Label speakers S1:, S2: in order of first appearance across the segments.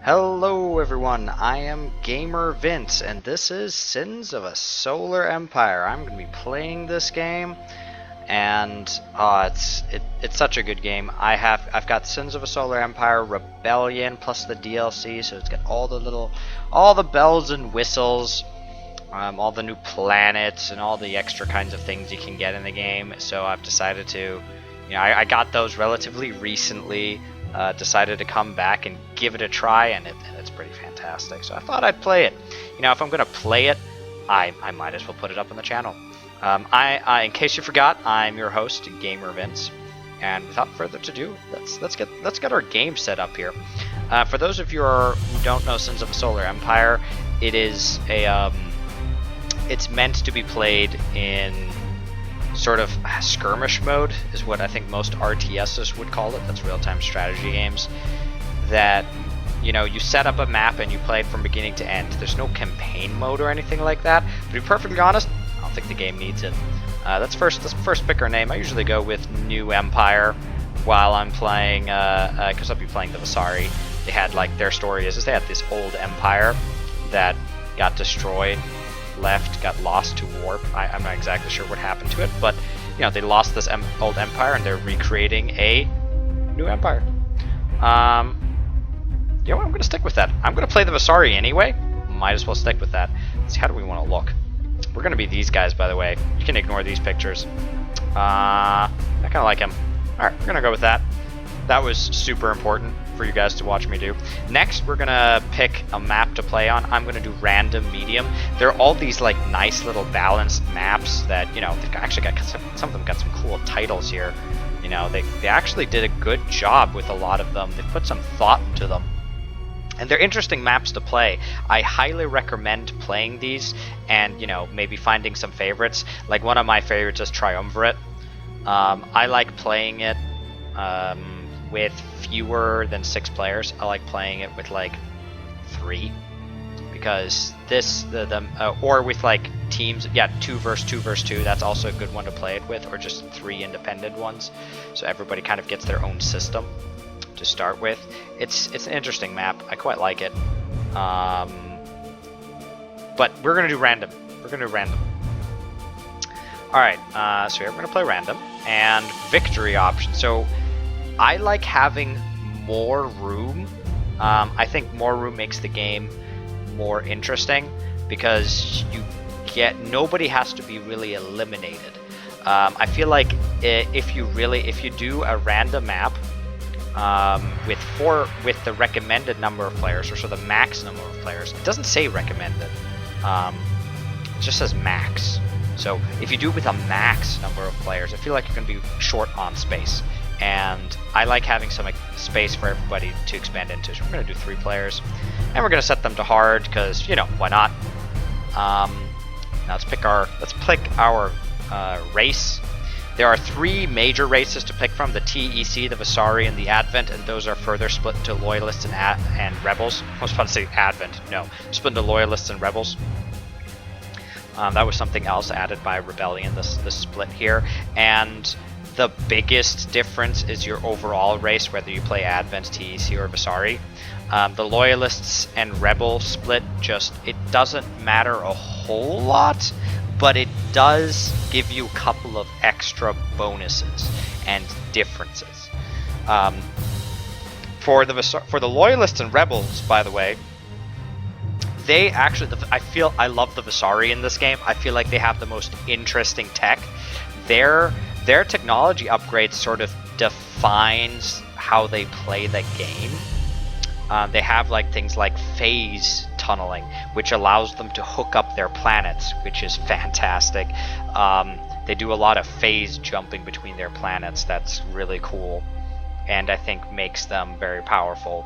S1: Hello everyone, I am Gamer Vince, and this is Sins of a Solar Empire. I'm going to be playing this game, and it's such a good game. I've got Sins of a Solar Empire Rebellion plus the DLC, so it's got all the bells and whistles, all the new planets, and all the extra kinds of things you can get in the game. So I've decided to, I got those relatively recently. Decided to come back and give it a try, and it's pretty fantastic. So I thought I'd play it. If I'm going to play it, I might as well put it up on the channel. In case you forgot, I'm your host, Gamer Vince, and without further ado, let's get our game set up here. For those of you who don't know Sins of a Solar Empire, it is it's meant to be played in sort of skirmish mode, is what I think most RTSs would call it. That's real-time strategy games. That you set up a map and you play it from beginning to end. There's no campaign mode or anything like that. To be perfectly honest, I don't think the game needs it. Let's first pick our name. I usually go with New Empire while I'm playing, because I'll be playing the Vasari. They had their story is they had this old empire that got destroyed. Got lost to warp. I'm not exactly sure what happened to it, but they lost this old empire and they're recreating a new empire. I'm gonna stick with that. I'm gonna play the Vasari anyway. Might as well stick with that. Let's see, how do we want to look? We're gonna be these guys, by the way. You can ignore these pictures. I kind of like him. All right, we're gonna go with that. That was super important for you guys to watch me do. Next, we're gonna pick a map to play on. I'm gonna do random medium. There are all these nice little balanced maps that they've actually got some of them got some cool titles here. They actually did a good job with a lot of them. They put some thought into them, and they're interesting maps to play. I highly recommend playing these and maybe finding some favorites. Like one of my favorites is Triumvirate. I like playing it with fewer than 6 players. I like playing it with 3, because or with teams, 2 versus 2. That's also a good one to play it with, or just 3 independent ones, so everybody kind of gets their own system to start with. It's an interesting map. I quite like it. But we're gonna do random. All right. So here we're gonna play random and victory option. So I like having more room. I think more room makes the game more interesting, because nobody has to be really eliminated. I feel like if you do a random map with the recommended number of players, or so the max number of players, it doesn't say recommended. It just says max. So if you do it with a max number of players, I feel like you're going to be short on space. And I like having some space for everybody to expand into. So we're going to do 3 players, and we're going to set them to hard, because why not? Now let's pick our race. There are 3 major races to pick from: the TEC, the Vasari, and the Advent, and those are further split into Loyalists and Rebels. I was about to say Advent. No, split into Loyalists and Rebels. That was something else added by Rebellion, this split here. And the biggest difference is your overall race, whether you play Advent, TEC, or Vasari. The Loyalists and Rebel split, it doesn't matter a whole lot, but it does give you a couple of extra bonuses and differences. For the Loyalists and Rebels, by the way, I love the Vasari in this game. I feel like they have the most interesting tech. Their technology upgrades sort of defines how they play the game. They have things like phase tunneling, which allows them to hook up their planets, which is fantastic. They do a lot of phase jumping between their planets. That's really cool, and I think makes them very powerful.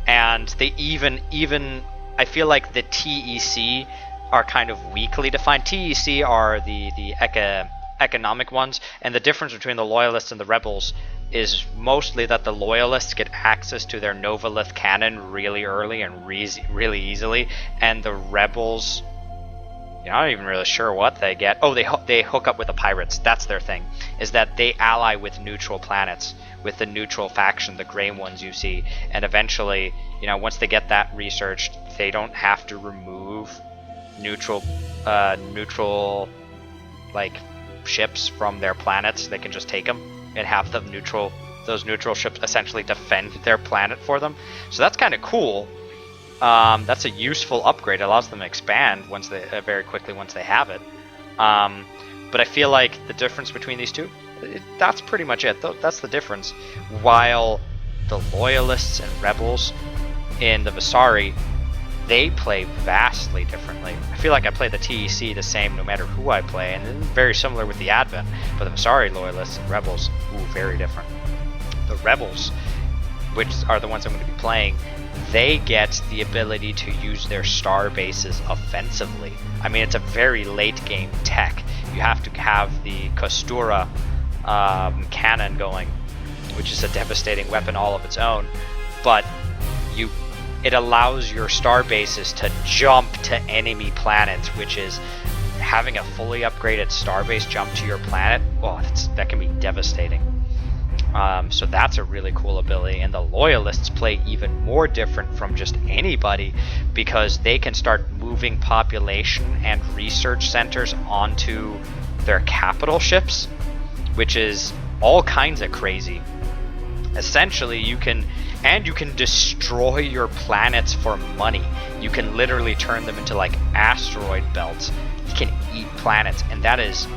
S1: And they even I feel like the TEC are kind of weakly defined. TEC are the economic ones, and the difference between the Loyalists and the Rebels is mostly that the Loyalists get access to their Novalith cannon really early and really easily, and the Rebels You're not even really sure what they get. Oh, they hook up with the pirates. That's their thing, is that they ally with neutral planets, with the neutral faction, the gray ones you see, and eventually, once they get that researched, they don't have to remove neutral like ships from their planets. They can just take them and have those neutral ships essentially defend their planet for them. So that's kind of cool. That's a useful upgrade. It allows them to expand very quickly once they have it. But I feel like the difference between these two, that's pretty much it. That's the difference. While the Loyalists and Rebels in the Vasari, they play vastly differently. I feel like I play the TEC the same no matter who I play, and very similar with the Advent. But the Vasari Loyalists and Rebels, very different. The Rebels, which are the ones I'm going to be playing, they get the ability to use their star bases offensively. I mean, it's a very late game tech. You have to have the Kostura cannon going, which is a devastating weapon all of its own, but it allows your star bases to jump to enemy planets, which is having a fully upgraded starbase jump to your planet. Oh, that can be devastating. So that's a really cool ability, and the Loyalists play even more different from just anybody because they can start moving population and research centers onto their capital ships, which is all kinds of crazy. Essentially, you can destroy your planets for money. You can literally turn them into like asteroid belts. You can eat planets, and that is,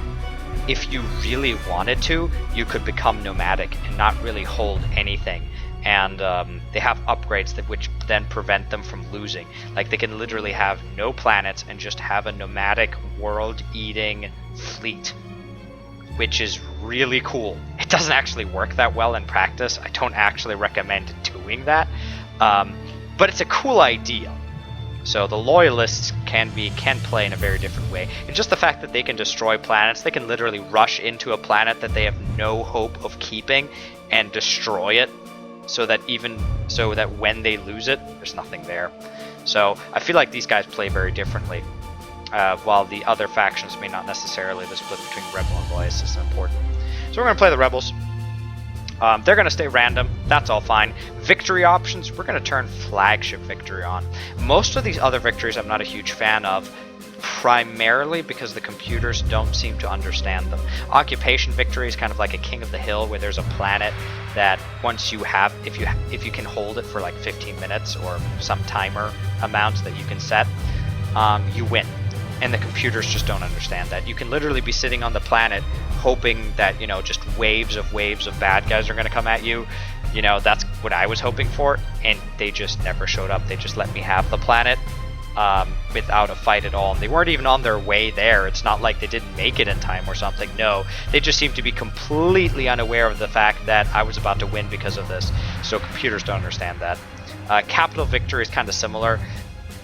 S1: if you really wanted to, you could become nomadic and not really hold anything. And they have upgrades which then prevent them from losing. Like, they can literally have no planets and just have a nomadic world-eating fleet, which is really cool. It doesn't actually work that well in practice. I don't actually recommend doing that, but it's a cool idea. So the Loyalists can play in a very different way. And just the fact that they can destroy planets, they can literally rush into a planet that they have no hope of keeping and destroy it, so that when they lose it, there's nothing there. So I feel like these guys play very differently, while the other factions may not necessarily. The split between Rebel and Loyalist is important. So we're going to play the Rebels. They're going to stay random. That's all fine. Victory options, we're going to turn Flagship Victory on. Most of these other victories I'm not a huge fan of, primarily because the computers don't seem to understand them. Occupation Victory is kind of like a King of the Hill, where there's a planet that once you have, if you can hold it for like 15 minutes or some timer amount that you can set, you win. And the computers just don't understand that. You can literally be sitting on the planet hoping that, just waves of bad guys are going to come at you. That's what I was hoping for, and they just never showed up. They just let me have the planet without a fight at all. And they weren't even on their way there. It's not like they didn't make it in time or something. No, they just seemed to be completely unaware of the fact that I was about to win because of this. So computers don't understand that. Capital Victory is kind of similar.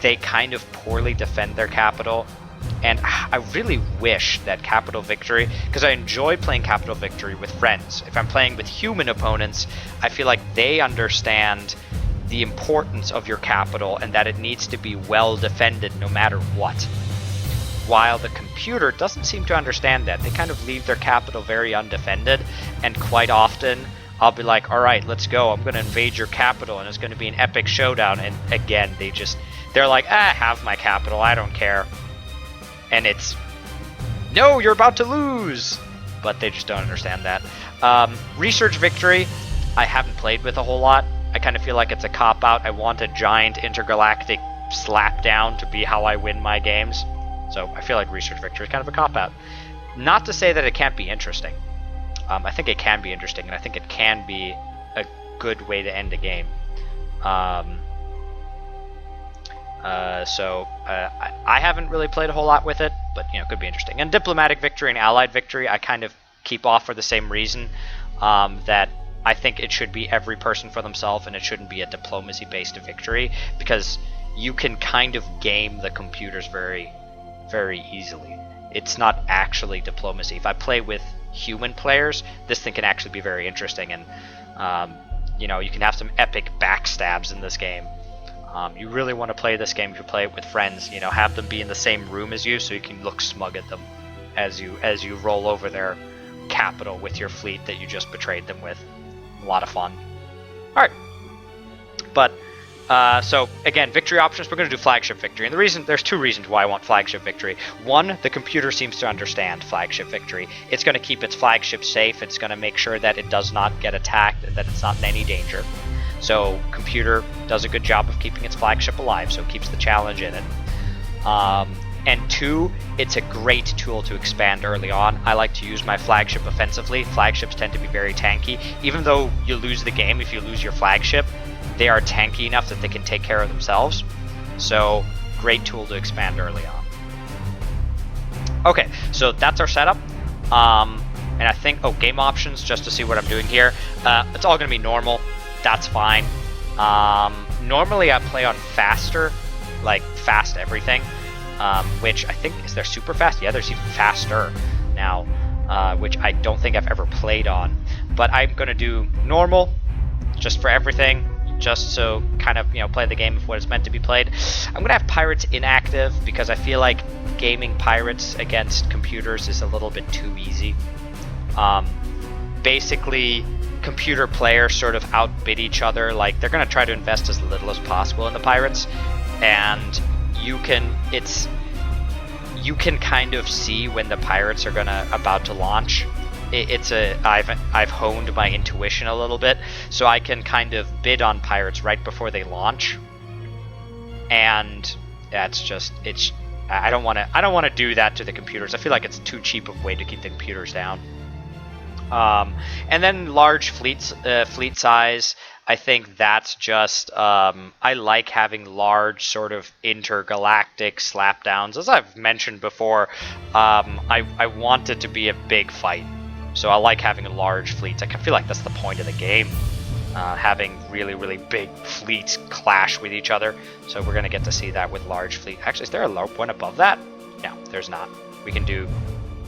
S1: They kind of poorly defend their capital. And I really wish that Capital Victory, because I enjoy playing Capital Victory with friends. If I'm playing with human opponents, I feel like they understand the importance of your capital and that it needs to be well defended no matter what. While the computer doesn't seem to understand that. They kind of leave their capital very undefended, and quite often I'll be like, alright, let's go, I'm going to invade your capital and it's going to be an epic showdown, and again, they're like, have my capital, I don't care. And it's, no, you're about to lose! But they just don't understand that. Research Victory, I haven't played with a whole lot. I kind of feel like it's a cop-out. I want a giant intergalactic slapdown to be how I win my games. So I feel like Research Victory is kind of a cop-out. Not to say that it can't be interesting. I think it can be interesting, and I think it can be a good way to end a game. I haven't really played a whole lot with it, but could be interesting. And Diplomatic Victory and Allied Victory, I kind of keep off for the same reason, that I think it should be every person for themselves, and it shouldn't be a diplomacy-based victory, because you can kind of game the computers very, very easily. It's not actually diplomacy. If I play with human players, this thing can actually be very interesting, and you can have some epic backstabs in this game. You really want to play this game if you play it with friends. You know, have them be in the same room as you so you can look smug at them as you roll over their capital with your fleet that you just betrayed them with. A lot of fun. All right, but so again, victory options. We're going to do Flagship Victory, and there's two reasons why I want Flagship Victory. One, the computer seems to understand Flagship Victory. It's going to keep its flagship safe. It's going to make sure that it does not get attacked and that it's not in any danger. So computer does a good job of keeping its flagship alive, so it keeps the challenge in it. And two, it's a great tool to expand early on. I like to use my flagship offensively. Flagships tend to be very tanky. Even though you lose the game if you lose your flagship, they are tanky enough that they can take care of themselves. So, great tool to expand early on. Okay, so that's our setup. And I think, game options, just to see what I'm doing here. It's all going to be normal. That's fine. Normally I play on faster, like fast everything. Which I think, is there super fast? Yeah, there's even faster now, which I don't think I've ever played on. But I'm going to do normal, just for everything, just so kind of, play the game of what it's meant to be played. I'm going to have pirates inactive because I feel like gaming pirates against computers is a little bit too easy. Basically, computer players sort of outbid each other. Like, they're going to try to invest as little as possible in the pirates, and you can kind of see when the pirates are about to launch. I've honed my intuition a little bit, so I can kind of bid on pirates right before they launch. And that's just I don't want to do that to the computers. I feel like it's too cheap of a way to keep the computers down. And then large fleet size. I think that's just, I like having large sort of intergalactic slapdowns. As I've mentioned before, I want it to be a big fight. So I like having large fleets. I feel like that's the point of the game, having really, really big fleets clash with each other. So we're going to get to see that with large fleet. Actually, is there a one above that? No, there's not. We can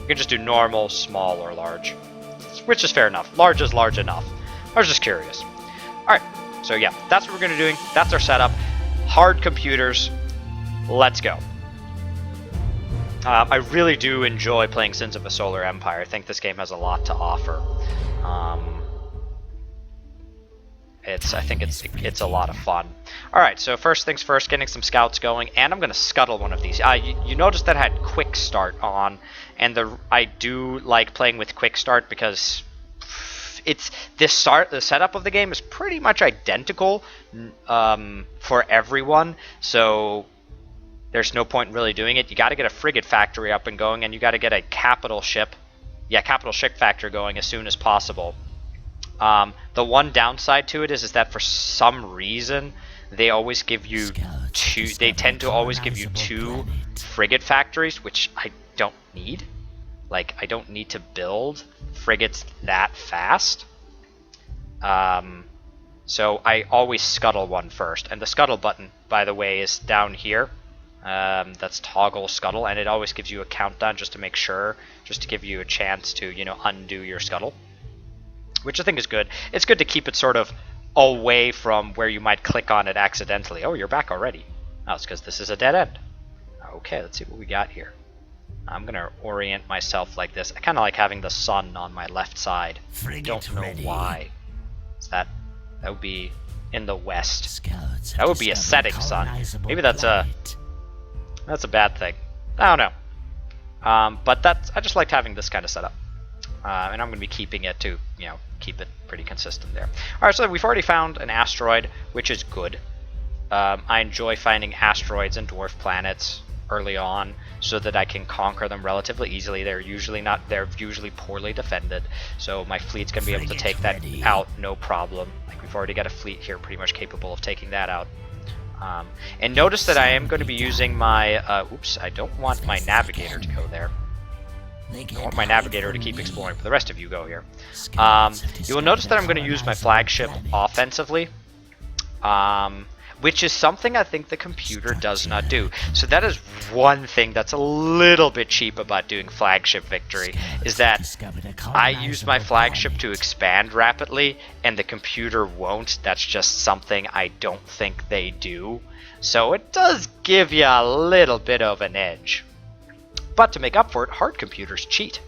S1: just do normal, small, or large, which is fair enough. Large is large enough. I was just curious. Alright, so yeah, that's what we're going to be doing. That's our setup. Hard computers. Let's go. I really do enjoy playing Sins of a Solar Empire. I think this game has a lot to offer. I think it's a lot of fun. Alright, so first things first, getting some scouts going, and I'm going to scuttle one of these. You noticed that I had quick start on, and I do like playing with quick start because the setup of the game is pretty much identical for everyone, so there's no point in really doing it. You got to get a frigate factory up and going, and you got to get a capital ship factory going as soon as possible. The one downside to it is that for some reason they always give you two. They tend to always give you two frigate factories, which I don't need. Like, I don't need to build frigates that fast. So I always scuttle one first. And the scuttle button, by the way, is down here. That's toggle scuttle, and it always gives you a countdown just to make sure, just to give you a chance to, undo your scuttle. Which I think is good. It's good to keep it sort of away from where you might click on it accidentally. Oh, you're back already. Oh, it's because this is a dead end. Okay, let's see what we got here. I'm going to orient myself like this. I kind of like having the sun on my left side. I don't know why. That would be in the west. That would be a setting sun. Maybe that's a bad thing. I don't know. But I just liked having this kind of setup. And I'm going to be keeping it to, keep it pretty consistent there. Alright, so we've already found an asteroid, which is good. I enjoy finding asteroids and dwarf planets early on so that I can conquer them relatively easily. They're usually poorly defended, so my fleet's going to be able to take that out no problem. Like, we've already got a fleet here pretty much capable of taking that out. And notice that I am going to be using my, oops, I don't want my navigator to go there. I want my navigator to keep exploring, but the rest of you go here. You will notice that I'm going to use my flagship offensively. which is something I think the computer does not do. So that is one thing that's a little bit cheap about doing Flagship Victory, is that I use my flagship to expand rapidly, and the computer won't. That's just something I don't think they do. So it does give you a little bit of an edge. But to make up for it, hard computers cheat.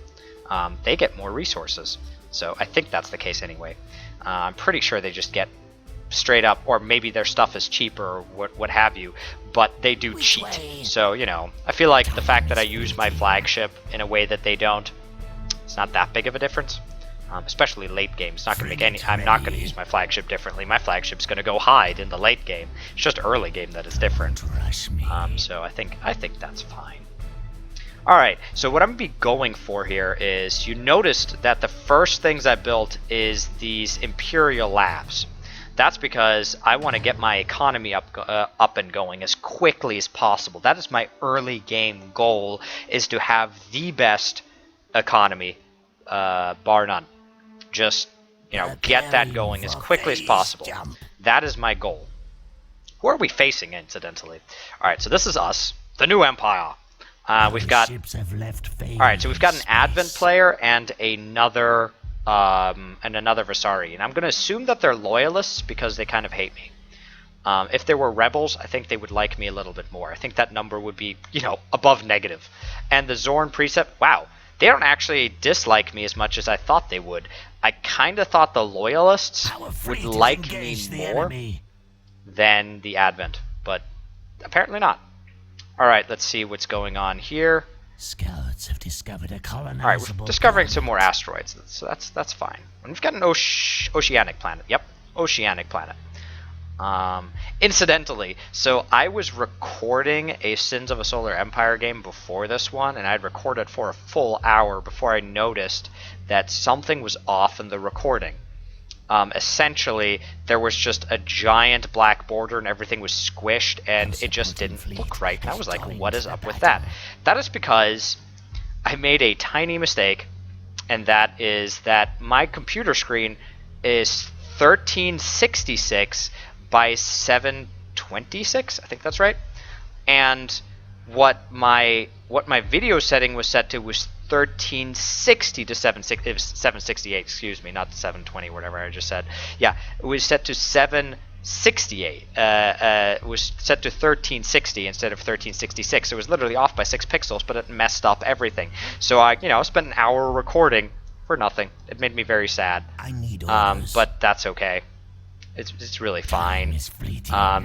S1: They get more resources. So I think that's the case anyway. I'm pretty sure they just get straight up, or maybe their stuff is cheaper or what have you, but they do cheat. So, you know, I feel like the fact that I use my flagship in a way that they don't, it's not that big of a difference. Especially late game. It's not going to make any. I'm not going to use my flagship differently. My flagship's going to go hide in the late game. It's just early game that is different. So I think that's fine. All right. So what I'm going to be going for here is, you noticed that the first things I built is these Imperial Labs. That's because I want to get my economy up and going as quickly as possible. That is my early game goal, is to have the best economy, bar none. Just, you know, get that going as quickly as possible. That is my goal. Who are we facing, incidentally? All right, so this is us, the new Empire. We've got. All right, so we've got an Advent player and another Vasari, and I'm going to assume that they're loyalists because they kind of hate me. If they were rebels, I think they would like me a little bit more. I think that number would be, you know, above negative. And the Zorn Precept, wow, they don't actually dislike me as much as I thought they would. I kind of thought the loyalists would like me more than the Advent, but apparently not. All right, let's see what's going on here.
S2: Scouts have discovered a colonizable
S1: All right, we're discovering some more asteroids, so that's fine. And we've got an oceanic planet. Yep, oceanic planet. Incidentally, so I was recording a Sins of a Solar Empire game before this one, and I'd recorded for a full hour before I noticed that something was off in the recording. Essentially, there was just a giant black border and everything was squished, and it just didn't look right. And I was like, what is up with that? That is because I made a tiny mistake, and that is that my computer screen is 1366 by 726, I think that's right. And what my video setting was set to was 1360 to 768, excuse me, not 720, whatever I just said. Yeah, it was set to 768. It was set to 1360 instead of 1366. It was literally off by 6 pixels, but it messed up everything. So I, you know, spent an hour recording for nothing. It made me very sad.
S2: I need orders.
S1: But that's okay. It's really fine,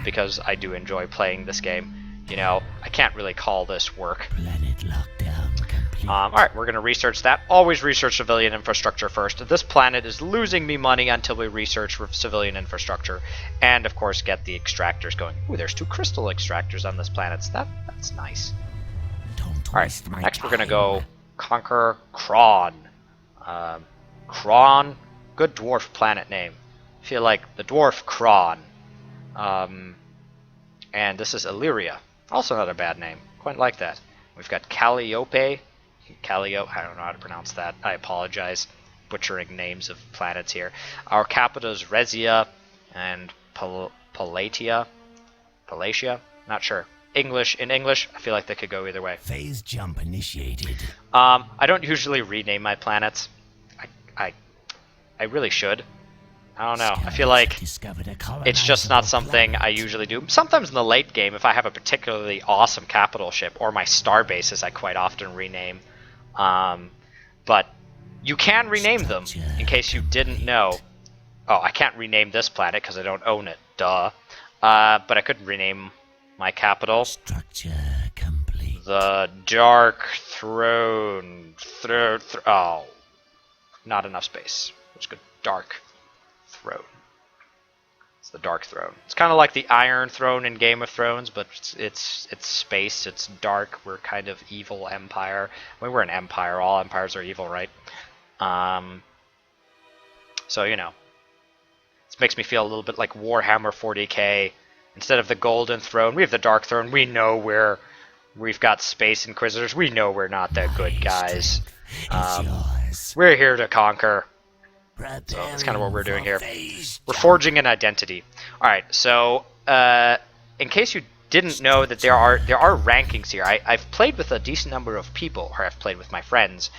S1: because I do enjoy playing this game. You know, I can't really call this work.
S2: Planet lockdown complete.
S1: Alright, we're going to research that. Always research civilian infrastructure first. This planet is losing me money until we research civilian infrastructure. And, of course, get the extractors going. Ooh, there's 2 crystal extractors on this planet. So that's nice. Alright, next we're going to go conquer Kron. Kron, good dwarf planet name. I feel like the dwarf Kron. And this is Illyria. Also not a bad name. Quite like that. We've got Calliope. I don't know how to pronounce that. I apologize. Butchering names of planets here. Our capital is Resia and Palatia. Not sure. In English, I feel like they could go either way.
S2: Phase jump initiated.
S1: I don't usually rename my planets. I really should. I don't know. I feel like it's just not something I usually do. Sometimes in the late game, if I have a particularly awesome capital ship, or my starbases, I quite often rename. But you can rename them, in case you didn't know. Oh, I can't rename this planet because I don't own it. Duh. But I could rename my capital.
S2: Structure complete.
S1: The Dark Throne. Oh. Not enough space. Let's go Dark Throne. It's the Dark Throne. It's kind of like the Iron Throne in Game of Thrones, but it's space. It's dark. We're kind of evil empire. I mean, we're an empire. All empires are evil, right? So you know, this makes me feel a little bit like Warhammer 40k. Instead of the Golden Throne, we have the Dark Throne. We know we've got Space Inquisitors. We know we're not the good guys. We're here to conquer. So that's kind of what we're doing here. We're forging an identity. Alright, so in case you didn't know that there are rankings here. I've played with a decent number of people, or I've played with my friends,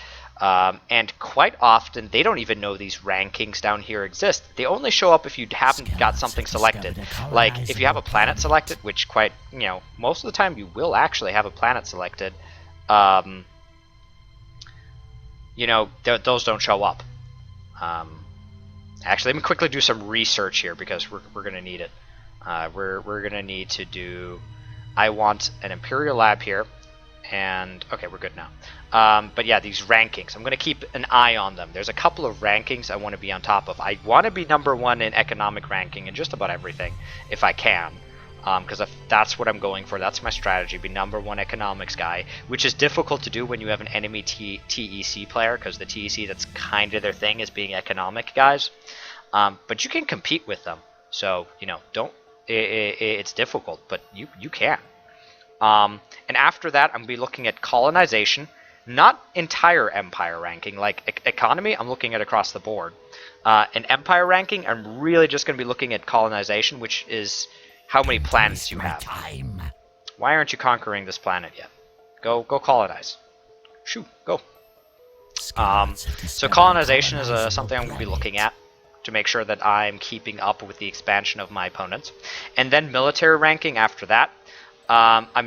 S1: and quite often they don't even know these rankings down here exist. They only show up if you haven't got something selected. Like if you have a planet selected, which most of the time you will actually have a planet selected. Those don't show up. Actually, let me quickly do some research here because we're gonna need it. We're gonna need to do. I want an Imperial lab here, and okay, we're good now. But yeah, these rankings, I'm gonna keep an eye on them. There's a couple of rankings I want to be on top of. I want to be #1 in economic ranking in just about everything, if I can, because if that's what I'm going for, that's my strategy. Be #1 economics guy, which is difficult to do when you have an enemy TEC player, because the TEC, that's kind of their thing, is being economic guys. But you can compete with them, so don't. It's difficult, but you can. And after that, I'm going to be looking at colonization, not entire empire ranking. Like economy, I'm looking at across the board. And empire ranking, I'm really just going to be looking at colonization, which is how many planets you have. Why aren't you conquering this planet yet? Go colonize. Shoo, go. So colonization is something I'm going to be looking at to make sure that I'm keeping up with the expansion of my opponents. And then military ranking after that. I'm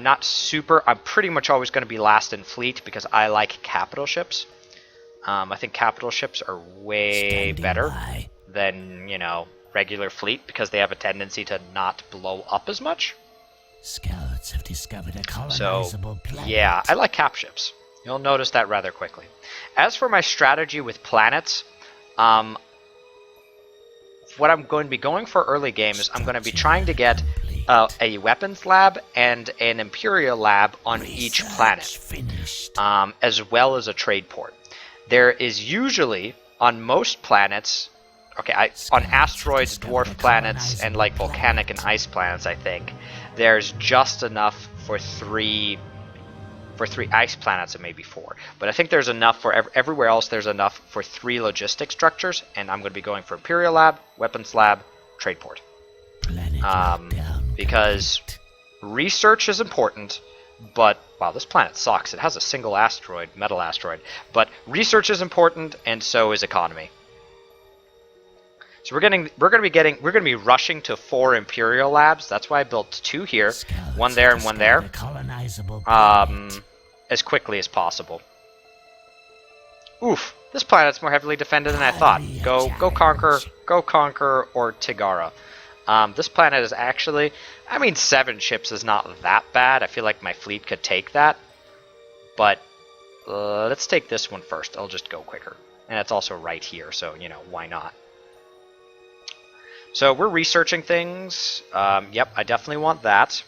S1: pretty much always going to be last in fleet because I like capital ships. I think capital ships are way better than, regular fleet because they have a tendency to not blow up as much.
S2: Scouts have discovered a colonizable planet.
S1: Yeah, I like cap ships. You'll notice that rather quickly. As for my strategy with planets, what I'm going to be going for early game is I'm going to be trying to get a weapons lab and an Imperial lab on each planet, as well as a trade port. There is usually, on most planets, on asteroids, dwarf planets, and like volcanic and ice planets, I think, there's just enough for three ice planets and maybe 4. But I think there's enough for everywhere else. There's enough for 3 logistic structures, and I'm going to be going for Imperial lab, weapons lab, trade port. Because research is important, but wow, this planet sucks. It has a single asteroid, metal asteroid. But research is important, and so is economy. So we're going to be rushing to 4 Imperial labs. That's why I built 2 here, 1 there and 1 there, as quickly as possible. Oof, this planet's more heavily defended than I thought. Go conquer, or Tigara. This planet is actually, 7 ships is not that bad. I feel like my fleet could take that. But let's take this one first. I'll just go quicker. And it's also right here, so, why not? So we're researching things. Yep, I definitely want that.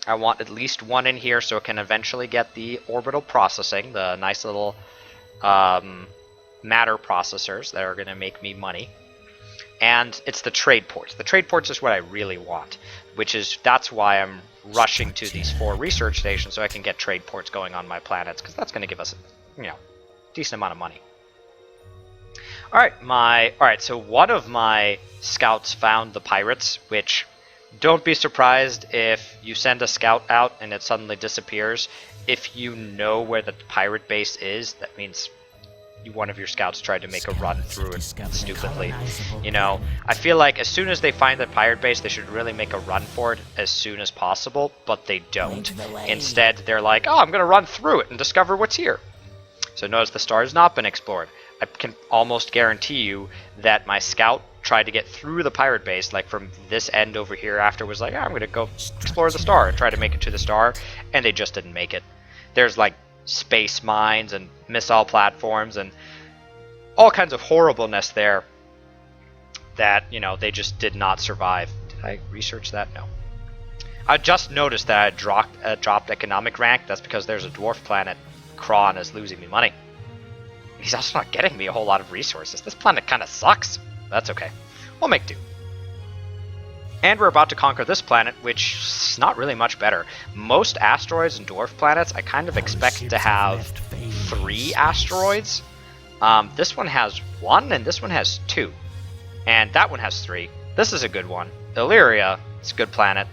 S1: I want at least 1 in here so it can eventually get the orbital processing, the nice little matter processors that are going to make me money. And it's the trade ports. The trade ports is what I really want, that's why I'm rushing to these 4 research stations so I can get trade ports going on my planets, because that's going to give us, decent amount of money. Alright, so one of my scouts found the pirates, which, don't be surprised if you send a scout out and it suddenly disappears. If you know where the pirate base is, that means one of your scouts tried to make a run through it stupidly. I feel like as soon as they find the pirate base, they should really make a run for it as soon as possible, but they don't. Instead, they're like, oh, I'm going to run through it and discover what's here. So notice the star has not been explored. I can almost guarantee you that my scout tried to get through the pirate base, like from this end over here after, was like, oh, I'm going to go explore the star and try to make it to the star, and they just didn't make it. There's like space mines and missile platforms and all kinds of horribleness there that, they just did not survive. Did I research that? No. I just noticed that I dropped economic rank. That's because there's a dwarf planet, Kron, is losing me money. He's also not getting me a whole lot of resources. This planet kind of sucks. That's okay. We'll make do. And we're about to conquer this planet, which is not really much better. Most asteroids and dwarf planets, I kind of expect to have 3 asteroids. This one has 1, and this one has 2. And that one has 3. This is a good one. Illyria, it's a good planet.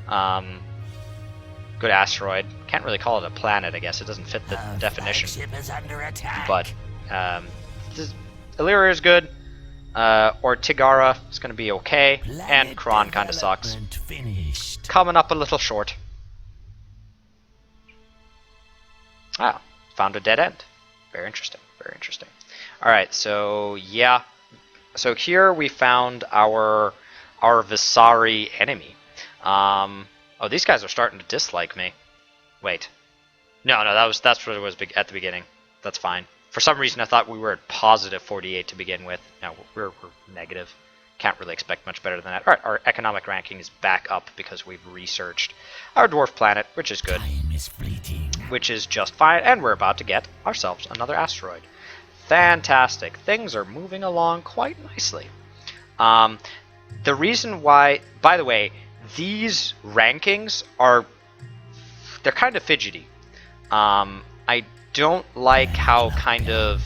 S1: Good asteroid. Can't really call it a planet, I guess. It doesn't fit the definition.
S2: Flagship is under attack.
S1: But Illyria is good. Or Tigara is going to be okay. And Kron kind of sucks.
S2: Finished.
S1: Coming up a little short. Ah, found a dead end. Very interesting. Very interesting. Alright, so yeah. So here we found our Vasari enemy. Oh, these guys are starting to dislike me. Wait. No, that's what it was at the beginning. That's fine. For some reason, I thought we were at positive 48 to begin with. No, we're negative. Can't really expect much better than that. Alright, our economic ranking is back up because we've researched our dwarf planet, which is good.
S2: Time is fleeting.
S1: Which is just fine, and we're about to get ourselves another asteroid. Fantastic. Things are moving along quite nicely. The reason why, by the way, these rankings they're kind of fidgety. I don't like how kind of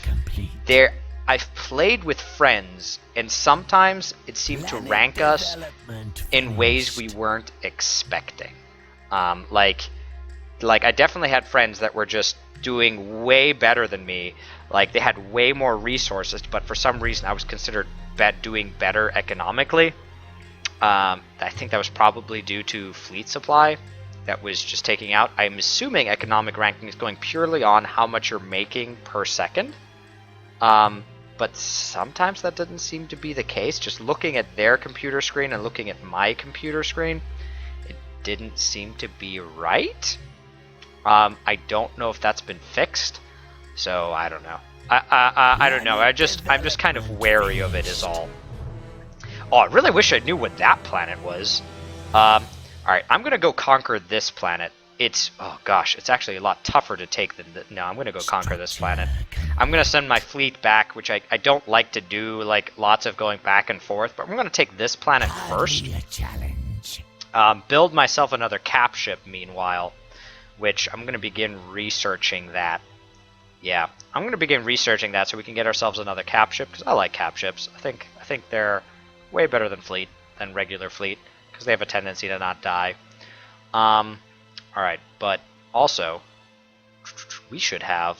S1: I've played with friends, and sometimes it seemed to rank us in ways we weren't expecting. Like I definitely had friends that were just doing way better than me. Like they had way more resources, but for some reason I was considered doing better economically. I think that was probably due to fleet supply that was just taking out. I'm assuming economic ranking is going purely on how much you're making per second. But sometimes that doesn't seem to be the case. Just looking at their computer screen and looking at my computer screen, it didn't seem to be right. I don't know if that's been fixed, so I don't know. I don't know. I'm just kind of wary of it is all. Oh, I really wish I knew what that planet was. Alright, I'm gonna go conquer this planet. Oh gosh, it's actually a lot tougher to take than no, I'm gonna go conquer this planet. I'm gonna send my fleet back, which I don't like to do, like lots of going back and forth, but I'm gonna take this planet first. Build myself another cap ship meanwhile, which I'm gonna begin researching that. Yeah, I'm gonna begin researching that so we can get ourselves another cap ship, because I like cap ships. I think they're way better than regular fleet, because they have a tendency to not die. Alright, but also, we should have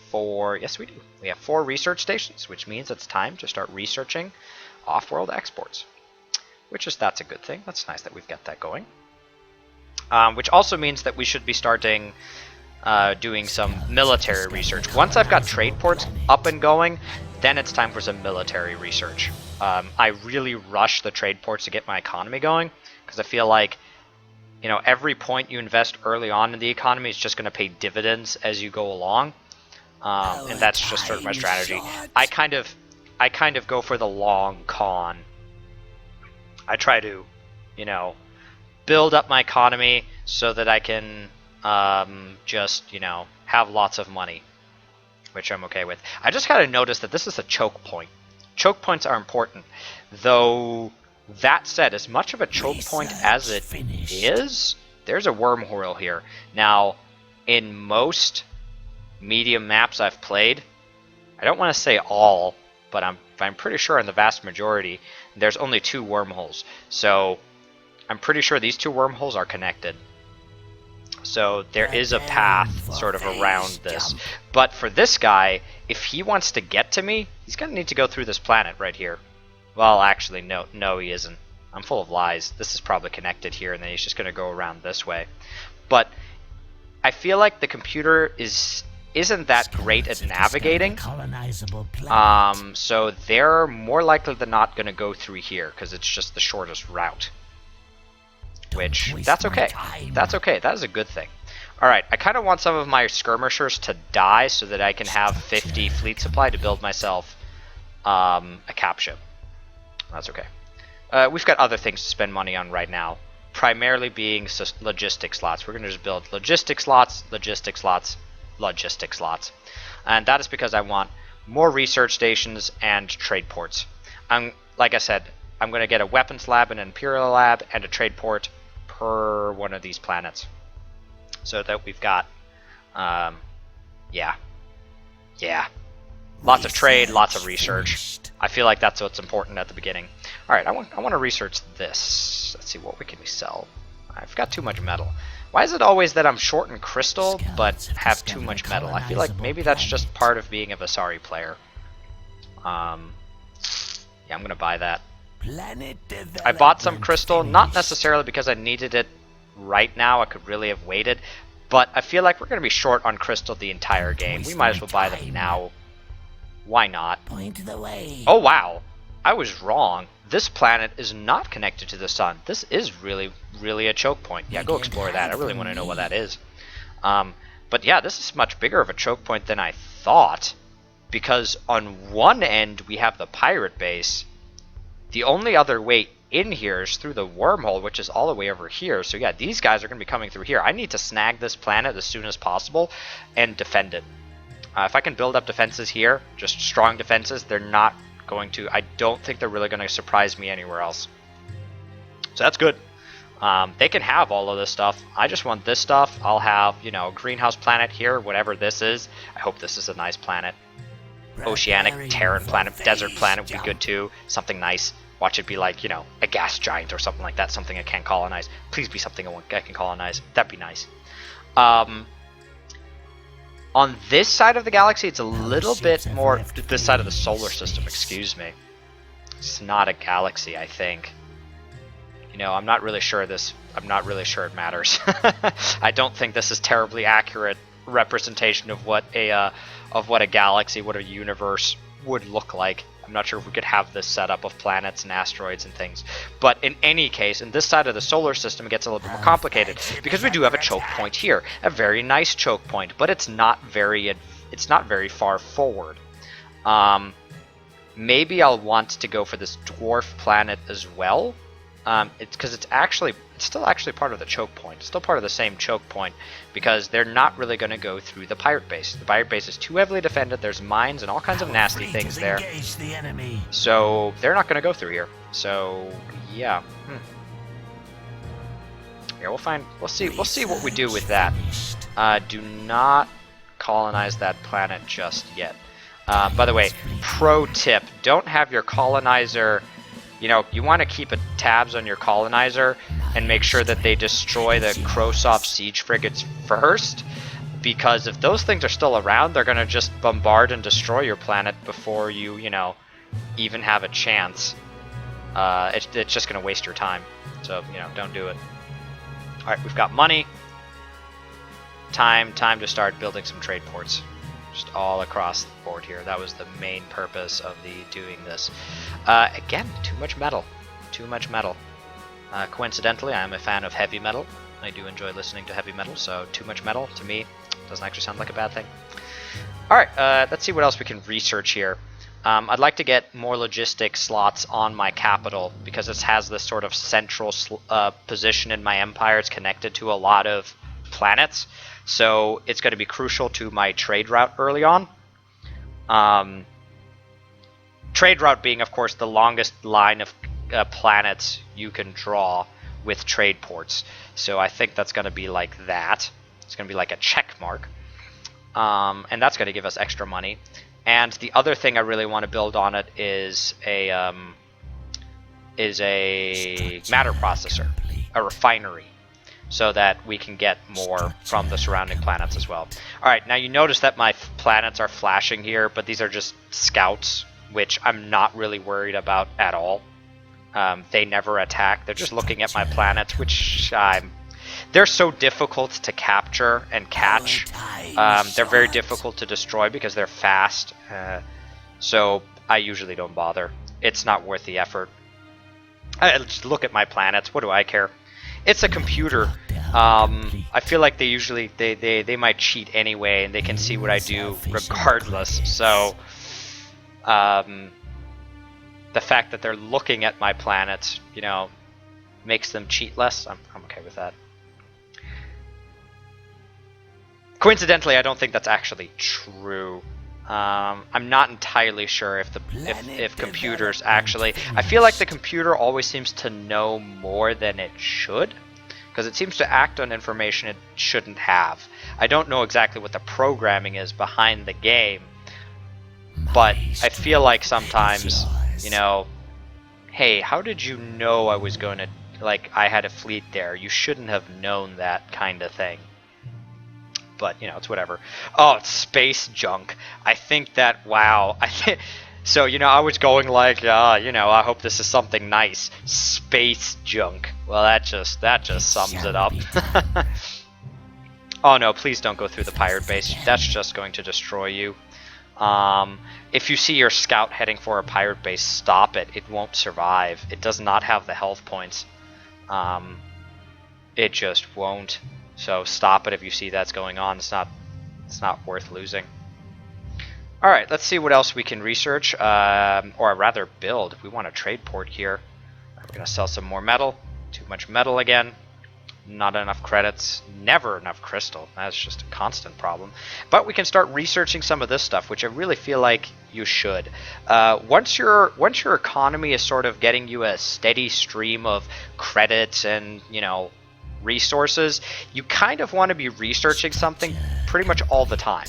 S1: 4, yes we do. We have 4 research stations, which means it's time to start researching off-world exports. That's a good thing. That's nice that we've got that going. Which also means that we should be starting doing some military research. Once I've got trade ports up and going, then it's time for some military research. I really rush the trade ports to get my economy going, because I feel like, you know, every point you invest early on in the economy is just going to pay dividends as you go along, and that's just sort of my strategy. I kind of go for the long con. I try to, you know, build up my economy so that I can just, you know, have lots of money, which I'm okay with. I just gotta notice that this is a choke point. Choke points are important, though. That said, as much of a choke point as it is, there's a wormhole here. Now, in most medium maps I've played, I don't want to say all, but I'm pretty sure in the vast majority, there's only 2 wormholes. So, I'm pretty sure these 2 wormholes are connected. So, there is a path sort of around this. But for this guy, if he wants to get to me, he's going to need to go through this planet right here. Well, actually, no, he isn't. I'm full of lies. This is probably connected here, and then he's just going to go around this way. But I feel like the computer isn't that great at navigating. So they're more likely than not going to go through here, because it's just the shortest route. Which, that's okay. That's okay. That is a good thing. Alright, I kind of want some of my skirmishers to die so that I can have 50 fleet supply to build myself a cap ship. That's okay. We've got other things to spend money on right now, primarily being logistic slots. We're going to just build logistic slots, logistic slots, logistic slots. And that is because I want more research stations and trade ports. Like I said, I'm going to get a weapons lab, an imperial lab, and a trade port per one of these planets. So that we've got, yeah. Lots of trade, lots of research. I feel like that's what's important at the beginning. Alright, I want to research this. Let's see, what can we sell? I've got too much metal. Why is it always that I'm short in crystal, but have too much metal? I feel like maybe that's just part of being a Vasari player. Yeah, I'm gonna buy that. I bought some crystal, not necessarily because I needed it right now. I could really have waited. But I feel like we're gonna be short on crystal the entire game. We might as well buy them now. Why not? Oh, wow. I was wrong. This planet is not connected to the sun. This is really, really a choke point. Yeah, go explore that. I really want to know what that is. But yeah, this is much bigger of a choke point than I thought. Because on one end, we have the pirate base. The only other way in here is through the wormhole, which is all the way over here. So yeah, these guys are going to be coming through here. I need to snag this planet as soon as possible and defend it. If I can build up defenses here, just strong defenses, they're not going to... I don't think they're really going to surprise me anywhere else. So that's good. They can have all of this stuff. I just want this stuff. I'll have, you know, greenhouse planet here, whatever this is. I hope this is a nice planet. Oceanic, Terran planet, desert planet would be good too. Something nice. Watch it be like, you know, a gas giant or something like that. Something I can't colonize. Please be something I can colonize. That'd be nice. On this side of the galaxy, it's a little bit more... This side of the solar system, excuse me. It's not a galaxy, I think. You know, I'm not really sure this... I'm not really sure it matters. I don't think this is terribly accurate representation of what a galaxy, what a universe would look like. I'm not sure if we could have this setup of planets and asteroids and things. But in any case, in this side of the solar system, it gets a little bit more complicated because we do have a choke point here, a very nice choke point, but it's not very far forward. Maybe I'll want to go for this dwarf planet as well. It's because it's still actually part of the choke point. It's still part of the same choke point because they're not really going to go through the pirate base. The pirate base is too heavily defended. There's mines and all kinds of nasty things there. So they're not going to go through here. So yeah. Here we'll see what we do with that. Do not colonize that planet just yet. By the way, pro tip: don't have your colonizer. You know, you want to keep tabs on your colonizer and make sure that they destroy the Krosov siege frigates first, because if those things are still around, they're going to just bombard and destroy your planet before you, you know, even have a chance. It's just going to waste your time. So, you know, don't do it. All right, we've got money. Time to start building some trade ports. Just all across the board here. That was the main purpose of doing this. Again, too much metal. Too much metal. Coincidentally, I'm a fan of heavy metal. I do enjoy listening to heavy metal, so too much metal, to me, doesn't actually sound like a bad thing. Alright, let's see what else we can research here. I'd like to get more logistic slots on my capital, because it has this sort of central position in my empire. It's connected to a lot of planets. So it's going to be crucial to my trade route early on. Trade route being, of course, the longest line of planets you can draw with trade ports. So I think that's going to be like that. It's going to be like a check mark. And that's going to give us extra money. And the other thing I really want to build on it is a matter processor, a refinery, so that we can get more from the surrounding planets as well. Alright, now you notice that my planets are flashing here, but these are just scouts, which I'm not really worried about at all. They never attack. They're just looking at my planets, which they're so difficult to capture and catch. They're very difficult to destroy because they're fast. So I usually don't bother. It's not worth the effort. Just look at my planets. What do I care? It's a computer. I feel like they usually they might cheat anyway, and they can see what I do regardless. So the fact that they're looking at my planets, you know, makes them cheat less. I'm okay with that. Coincidentally, I don't think that's actually true. I'm not entirely sure if computers actually... I feel like the computer always seems to know more than it should, because it seems to act on information it shouldn't have. I don't know exactly what the programming is behind the game, but I feel like sometimes, you know, hey, how did you know I was going to like I had a fleet there. You shouldn't have known that kind of thing. But, you know, it's whatever. Oh, it's space junk. I think that, wow. So, you know, I was going like, you know, I hope this is something nice. Space junk. Well, that just sums it up. Oh no, please don't go through the pirate base. That's just going to destroy you. If you see your scout heading for a pirate base, stop it. It won't survive. It does not have the health points. It just won't. So stop it if you see that's going on. It's not worth losing. All right, let's see what else we can research, or rather build. We want a trade port here. We're gonna sell some more metal. Too much metal again. Not enough credits. Never enough crystal. That's just a constant problem. But we can start researching some of this stuff, which I really feel like you should. Once your economy is sort of getting you a steady stream of credits and, you know, resources, you kind of want to be researching something pretty much all the time.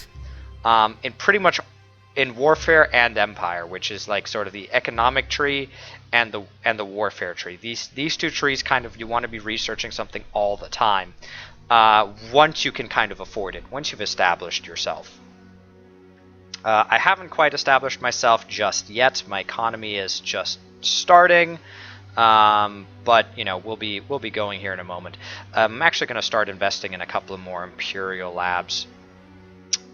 S1: In warfare and empire, which is like sort of the economic tree and the warfare tree. These two trees kind of, you want to be researching something all the time. Once you can kind of afford it, once you've established yourself. I haven't quite established myself just yet. My economy is just starting. But you know, we'll be going here in a moment. I'm actually going to start investing in a couple of more Imperial labs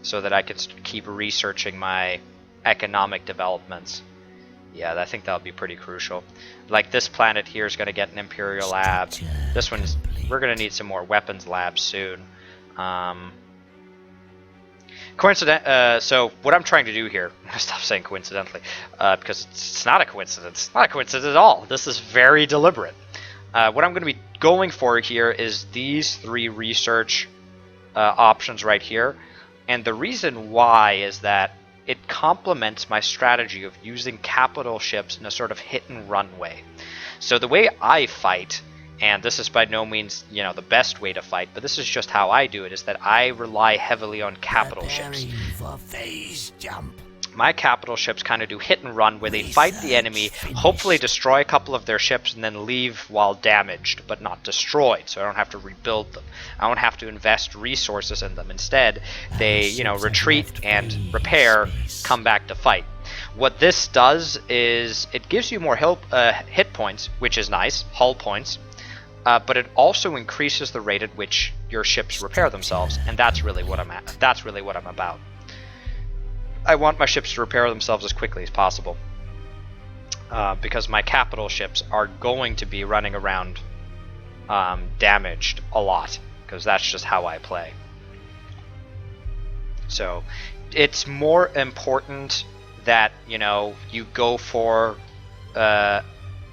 S1: so that I can keep researching my economic developments. Yeah, I think that'll be pretty crucial. Like this planet here is going to get an Imperial lab. This one's, we're going to need some more weapons labs soon. So what I'm trying to do here, I'm going to stop saying coincidentally, because it's not a coincidence. It's not a coincidence at all. This is very deliberate. What I'm going to be going for here is these three research options right here. And the reason why is that it complements my strategy of using capital ships in a sort of hit and run way. So the way I fight, and this is by no means, you know, the best way to fight, but this is just how I do it, is that I rely heavily on capital ships.
S2: For phase jump.
S1: My capital ships kind of do hit and run, where they fight the enemy, hopefully destroy a couple of their ships, and then leave while damaged, but not destroyed, so I don't have to rebuild them. I don't have to invest resources in them. Instead, they, you know, retreat and repair, come back to fight. What this does is it gives you more hit points, which is nice, hull points, but it also increases the rate at which your ships repair themselves, and that's really what I'm at. That's really what I'm about. I want my ships to repair themselves as quickly as possible, because my capital ships are going to be running around damaged a lot, because that's just how I play. So it's more important that, you know, you go for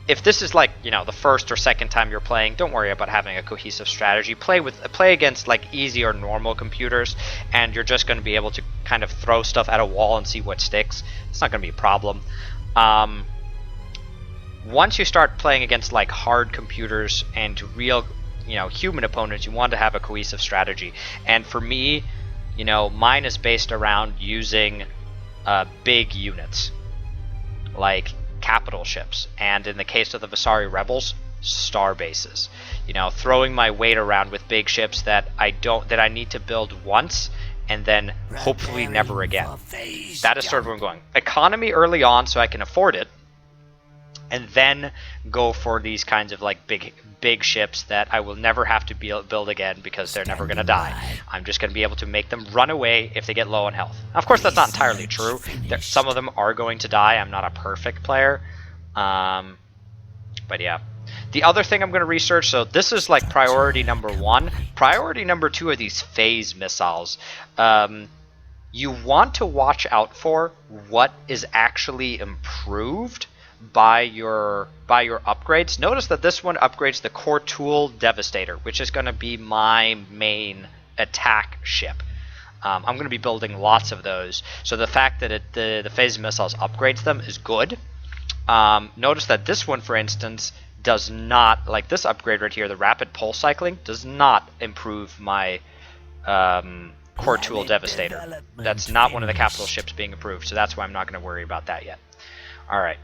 S1: if this is like, you know, the first or second time you're playing, don't worry about having a cohesive strategy. Play against like easy or normal computers, and you're just going to be able to kind of throw stuff at a wall and see what sticks. It's not going to be a problem. Once you start playing against like hard computers and real, you know, human opponents, you want to have a cohesive strategy. And for me, you know, mine is based around using big units, like capital ships, and in the case of the Vasari Rebels, starbases. You know, throwing my weight around with big ships that I need to build once and then hopefully never again. That is sort of where I'm going. Economy early on so I can afford it, and then go for these kinds of like big ships that I will never have to build again, because they're never going to die. I'm just going to be able to make them run away if they get low on health. Now, of course, that's not entirely true. Some of them are going to die. I'm not a perfect player. But yeah. The other thing I'm going to research, so this is like priority number 1. Priority number 2 are these phase missiles. You want to watch out for what is actually improved by your upgrades. Notice that this one upgrades the core tool Devastator, which is going to be my main attack ship. I'm going to be building lots of those, so the fact that the phase missiles upgrades them is good. Notice that this one, for instance, does not, like this upgrade right here, the rapid pulse cycling, does not improve my core tool Devastator. That's not one of the capital ships being improved, so that's why I'm not going to worry about that yet. All right.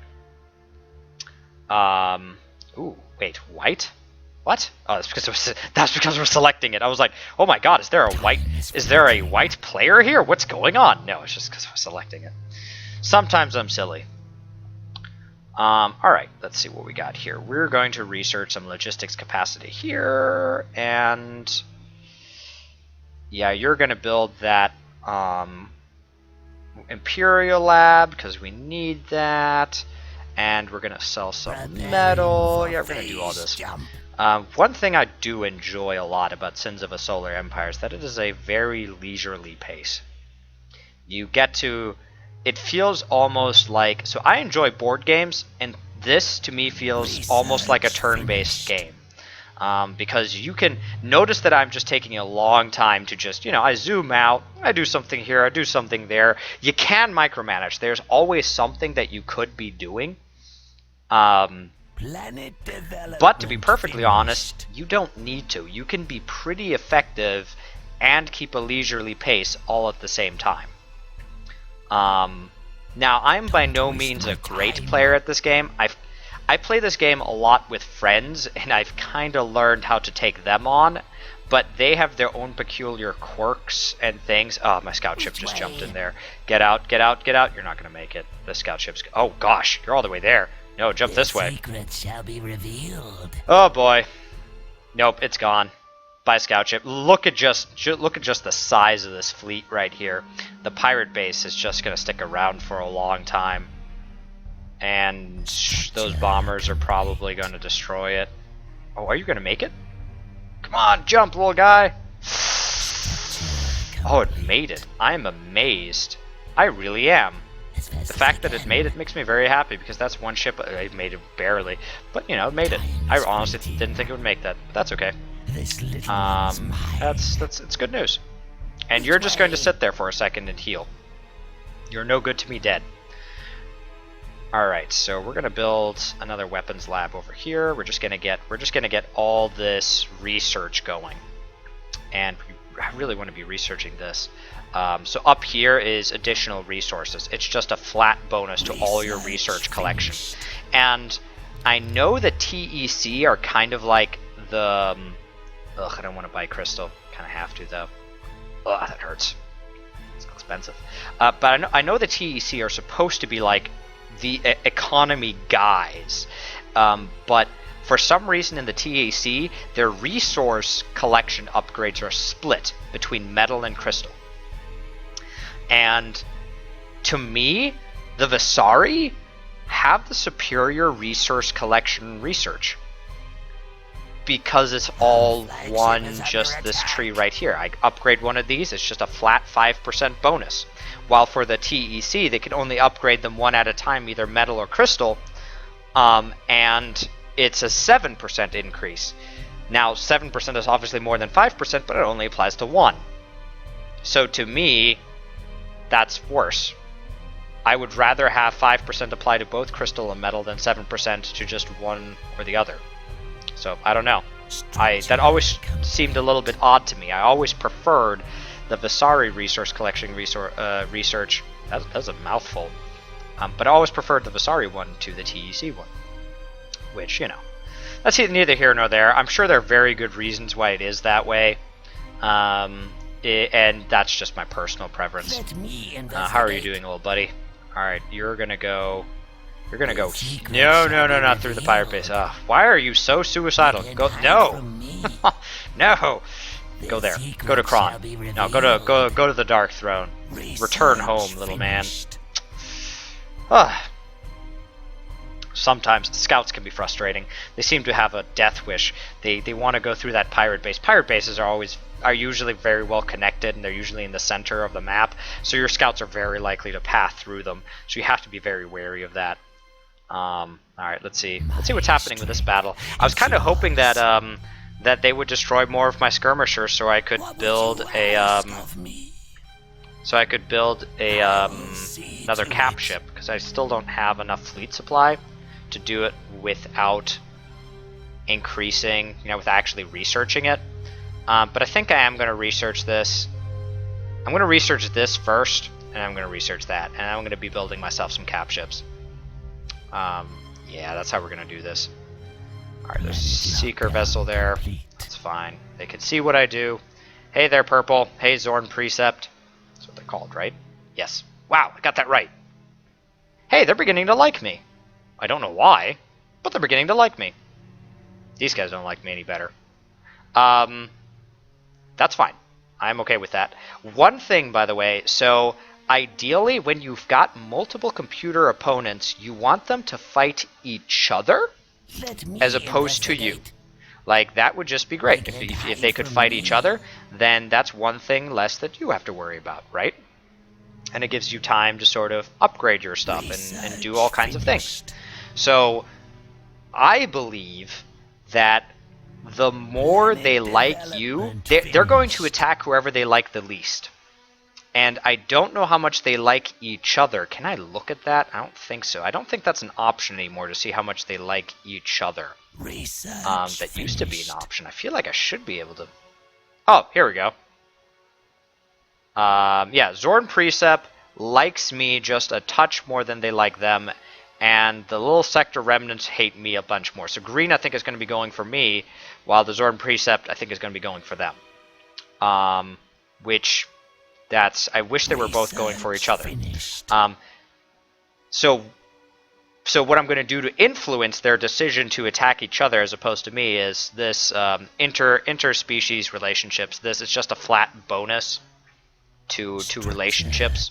S1: Ooh, wait, white? What? Oh, that's because we're selecting it. I was like, oh my god, is there a white player here? What's going on? No, it's just because we're selecting it. Sometimes I'm silly. Alright, let's see what we got here. We're going to research some logistics capacity here, and yeah, you're going to build that Imperial Lab, because we need that, and we're going to sell some metal. Yeah, we're going to do all this. One thing I do enjoy a lot about Sins of a Solar Empire is that it is a very leisurely pace. You get to... It feels almost like... So I enjoy board games, and this, to me, feels almost like a turn-based game. Because you can notice that I'm just taking a long time to just, I zoom out, I do something here, I do something there. You can micromanage. There's always something that you could be doing. But to be perfectly honest, you don't need to. You can be pretty effective and keep a leisurely pace all at the same time. Now, I'm by no means a great player at this game. I play this game a lot with friends, and I've kind of learned how to take them on, but they have their own peculiar quirks and things. Oh, my scout ship just jumped in there. Get out, get out, get out. You're not going to make it. The scout ship's... Oh, gosh, you're all the way there. No, jump this way.
S2: Secrets shall be revealed.
S1: Oh, boy. Nope, it's gone. Bye, scout ship. Look at just the size of this fleet right here. The pirate base is just going to stick around for a long time. And those bombers are probably going to destroy it. Oh, are you going to make it? Come on, jump, little guy. Oh, it made it. I'm amazed. I really am. The fact that it made it makes me very happy, because that's one ship. I made it barely, but it made it. I honestly didn't think it would make that, but that's okay. It's good news. And you're just going to sit there for a second and heal. You're no good to me dead. Alright, so we're gonna build another weapons lab over here. We're just gonna get all this research going. And I really want to be researching this. So up here is additional resources. It's just a flat bonus to all your research collection. And I know the TEC are kind of like the... I don't want to buy crystal. Kind of have to, though. Ugh, that hurts. It's expensive. But I know the TEC are supposed to be like the economy guys. But for some reason in the TAC, their resource collection upgrades are split between metal and crystal. And to me, the Vasari have the superior resource collection research. Because it's all just this tree right here. I upgrade one of these, it's just a flat 5% bonus. While for the TEC, they can only upgrade them one at a time, either metal or crystal. And it's a 7% increase. Now, 7% is obviously more than 5%, but it only applies to one. So to me, that's worse. I would rather have 5% apply to both crystal and metal than 7% to just one or the other. So, I don't know. That always seemed a little bit odd to me. I always preferred the Vasari resource collection research. That's a mouthful. But I always preferred the Vasari one to the TEC one. Which, that's neither here nor there. I'm sure there are very good reasons why it is that way. And that's just my personal preference. How are you doing, little buddy? Alright, you're gonna go... No, not through the pirate base. Why are you so suicidal? Go... No! No! Go there. Go to Kron. No, go to the Dark Throne. Return home, little man. Sometimes scouts can be frustrating. They seem to have a death wish. They want to go through that pirate base. Pirate bases are usually very well connected, and they're usually in the center of the map. So your scouts are very likely to pass through them. So you have to be very wary of that. Alright, let's see. Let's see what's happening with this battle. I was kind of hoping that that they would destroy more of my skirmishers, so I could build another cap ship, because I still don't have enough fleet supply to do it without increasing, with actually researching it. But I think I am going to research this. I'm going to research this first, and I'm going to research that, and I'm going to be building myself some cap ships. Yeah, that's how we're going to do this. Alright, there's a seeker vessel there. That's fine. They can see what I do. Hey there, Purple. Hey, Zorn Precept. That's what they're called, right? Yes. Wow, I got that right. Hey, they're beginning to like me. I don't know why, but they're beginning to like me. These guys don't like me any better. That's fine. I'm okay with that. One thing, by the way, so ideally when you've got multiple computer opponents, you want them to fight each other as opposed to you. Like, that would just be great. If they could fight each other, then that's one thing less that you have to worry about, right? And it gives you time to sort of upgrade your stuff and do all kinds of things. So I believe that the more they like you, they're going to attack whoever they like the least. And I don't know how much they like each other. Can I look at that? I don't think so. I don't think that's an option anymore to see how much they like each other. That used to be an option. I feel like I should be able to... Oh, here we go. Yeah, Zorn Precept likes me just a touch more than they like them. And the little sector remnants hate me a bunch more. So green, I think, is going to be going for me, while the Zorn Precept, I think, is going to be going for them. Which, I wish they were both going for each other. So what I'm going to do to influence their decision to attack each other as opposed to me is this interspecies relationships. This is just a flat bonus to relationships.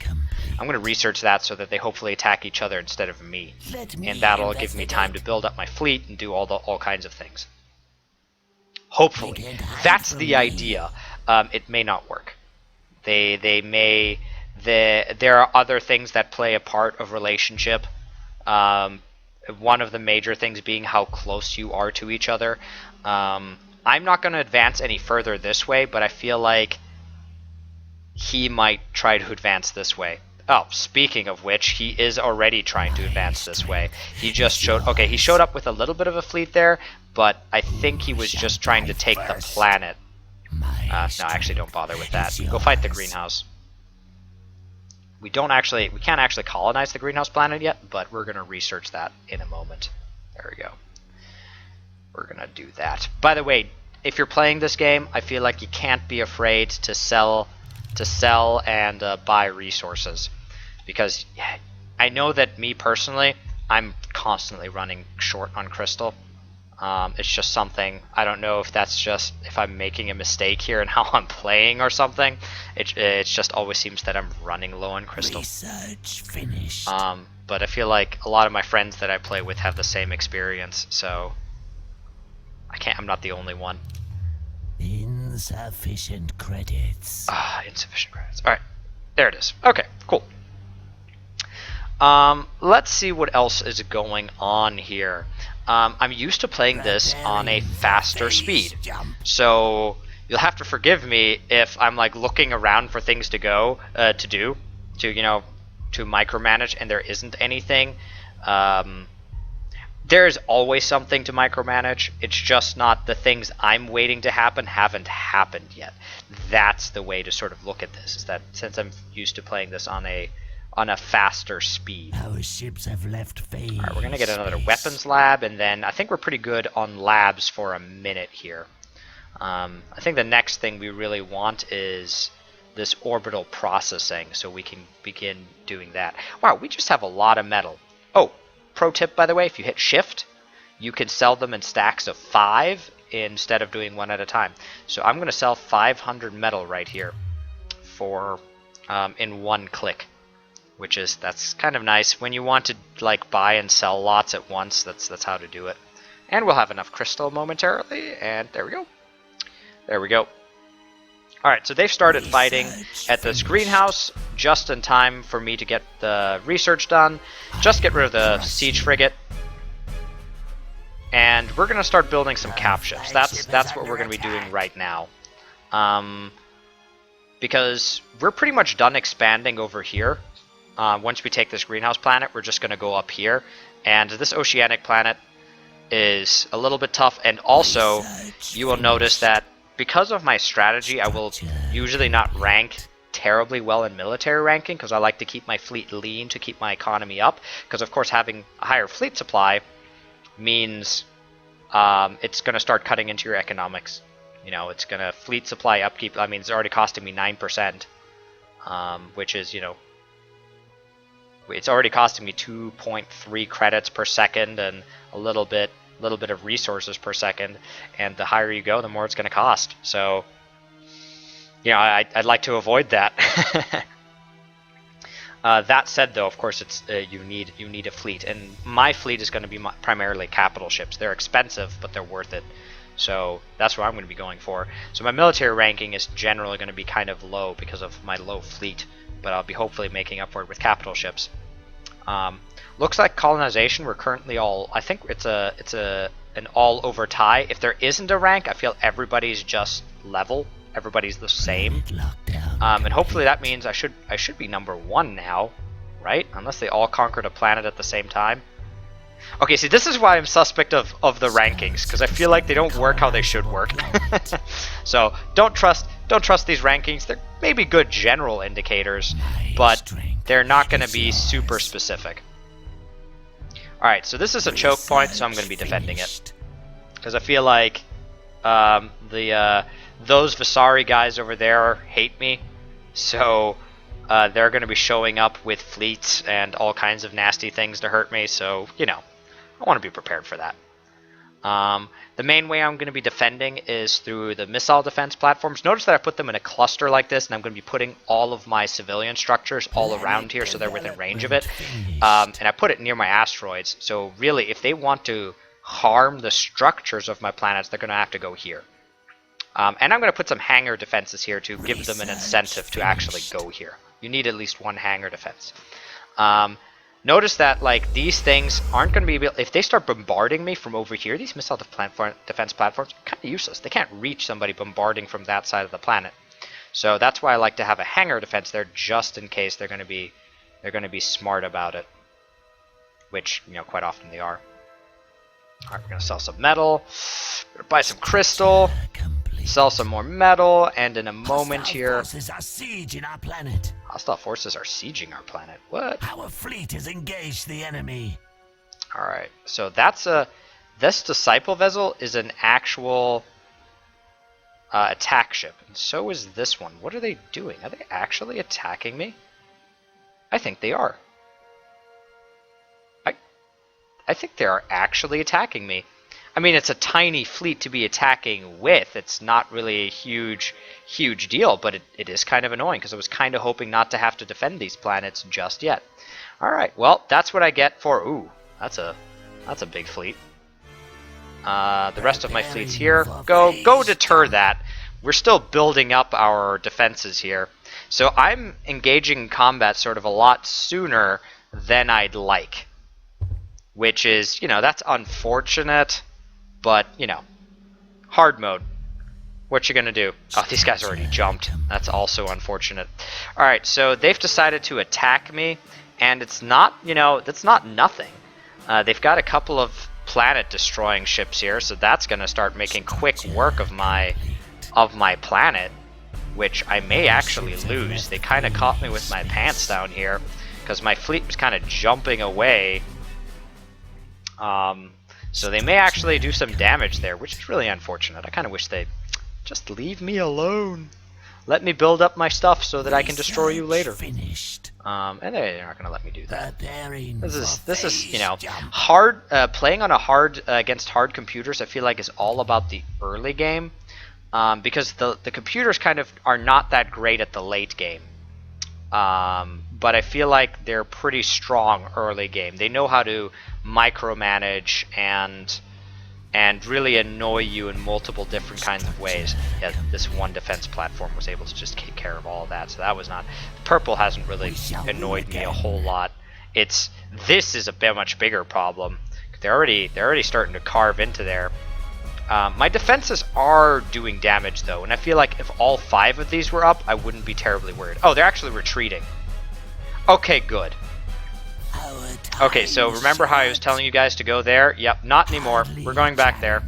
S1: I'm going to research that so that they hopefully attack each other instead of me. And that'll give me time to build up my fleet and do all kinds of things. Hopefully. That's the idea. It may not work. There are other things that play a part of relationship. One of the major things being how close you are to each other. I'm not going to advance any further this way, but I feel like he might try to advance this way. Oh, speaking of which, he is already trying to advance this way. He just showed... Okay, he showed up with a little bit of a fleet there, but I think he was just trying to take the planet. No, actually, don't bother with that. Go fight the greenhouse. We can't actually colonize the greenhouse planet yet, but we're going to research that in a moment. There we go. We're going to do that. By the way, if you're playing this game, I feel like you can't be afraid to sell and buy resources, because I know that me personally, I'm constantly running short on crystal. It's just something, I don't know if that's just if I'm making a mistake here in how I'm playing or something. It just always seems that I'm running low on crystal.
S2: Research finished.
S1: But I feel like a lot of my friends that I play with have the same experience, so I'm not the only one.
S2: Insufficient credits.
S1: Insufficient credits. Alright. There it is. Okay, cool. Let's see what else is going on here. I'm used to playing this on a faster speed. So you'll have to forgive me if I'm like looking around for things to go, to micromanage, and there isn't anything. There's always something to micromanage. It's just not the things I'm waiting to happen haven't happened yet. That's the way to sort of look at this, is that since I'm used to playing this on a faster speed.
S2: Our ships have left phase.
S1: Alright, we're going to get another weapons lab, and then I think we're pretty good on labs for a minute here. I think the next thing we really want is this orbital processing, so we can begin doing that. Wow, we just have a lot of metal. Oh, pro tip, by the way, if you hit shift, you can sell them in stacks of 5 instead of doing one at a time. So I'm going to sell 500 metal right here for in one click, that's kind of nice. When you want to like buy and sell lots at once, that's how to do it. And we'll have enough crystal momentarily, and there we go. There we go. Alright, so they've started fighting at this greenhouse just in time for me to get the research done. Just get rid of the siege frigate. And we're going to start building some cap ships. That's what we're going to be doing right now. Because we're pretty much done expanding over here. Once we take this greenhouse planet, we're just going to go up here. And this oceanic planet is a little bit tough. And also, you will notice that because of my strategy, I will usually not rank terribly well in military ranking, because I like to keep my fleet lean to keep my economy up. Because, of course, having a higher fleet supply means it's going to start cutting into your economics. You know, it's going to fleet supply upkeep. I mean, it's already costing me 9%, which is, you know, it's already costing me 2.3 credits per second and a little bit of resources per second. And the higher you go, the more it's going to cost. So, you know, I'd like to avoid that. That said, though, of course, it's you need a fleet, and my fleet is going to be primarily capital ships. They're expensive, but they're worth it. So that's what I'm going to be going for. So my military ranking is generally going to be kind of low because of my low fleet, but I'll be hopefully making up for it with capital ships. Looks like colonization. We're currently all. I think it's an all over tie. If there isn't a rank, I feel everybody's just level. Everybody's the same. And hopefully that means I should be number 1 now, right? Unless they all conquered a planet at the same time. Okay, see, this is why I'm suspect of the rankings, because I feel like they don't work how they should work. So don't trust these rankings. They're maybe good general indicators, but they're not going to be super specific. Alright, so this is a choke point, so I'm going to be defending it. Because I feel like those Vasari guys over there hate me, so they're going to be showing up with fleets and all kinds of nasty things to hurt me, so, you know, I want to be prepared for that. The main way I'm going to be defending is through the missile defense platforms. Notice that I put them in a cluster like this, and I'm going to be putting all of my civilian structures all around here so they're within range of it. And I put it near my asteroids, so really, if they want to harm the structures of my planets, they're going to have to go here. And I'm going to put some hangar defenses here to give them an incentive to actually go here. You need at least one hangar defense. Notice that, like, these things aren't going to be able... If they start bombarding me from over here, these missile defense platforms are kind of useless. They can't reach somebody bombarding from that side of the planet. So that's why I like to have a hangar defense there, just in case they're going to be smart about it. Which, you know, quite often they are. Alright, we're going to sell some metal. We're going to buy some crystal. Sell some more metal, and in a moment here...
S2: Hostile forces are sieging our planet.
S1: Hostile forces are sieging our planet. What?
S2: Our fleet has engaged the enemy.
S1: Alright, so that's a... This disciple vessel is an actual attack ship, and so is this one. What are they doing? Are they actually attacking me? I think they are. I think they are actually attacking me. I mean, it's a tiny fleet to be attacking with. It's not really a huge deal, but it is kind of annoying because I was kind of hoping not to have to defend these planets just yet. All right, well, that's what I get for... Ooh, that's a big fleet. The rest of my fleet's here. Go deter that. We're still building up our defenses here. So I'm engaging in combat sort of a lot sooner than I'd like. Which is, you know, that's unfortunate. But, you know, hard mode. What you gonna do? Oh, these guys already jumped. That's also unfortunate. Alright, so they've decided to attack me. And it's not, you know, that's not nothing. They've got a couple of planet-destroying ships here. So that's gonna start making quick work of my planet. Which I may actually lose. They kind of caught me with my pants down here. Because my fleet was kind of jumping away. So they may actually do some damage there, which is really unfortunate. I kind of wish they'd just leave me alone. Let me build up my stuff so that I can destroy you later. And they're not going to let me do that. This is you know, hard. Playing on a hard against hard computers, I feel like is all about the early game, because the computers kind of are not that great at the late game. But I feel like they're pretty strong early game. They know how to micromanage and really annoy you in multiple different kinds of ways. Yeah, this one defense platform was able to just take care of all of that, so that was not... Purple hasn't really annoyed me a whole lot. This is a much bigger problem. They're already starting to carve into there. My defenses are doing damage though, and I feel like if all 5 of these were up, I wouldn't be terribly worried. Oh, they're actually retreating. Okay, good. Okay, so remember how I was telling you guys to go there? Yep, not anymore. We're going back there.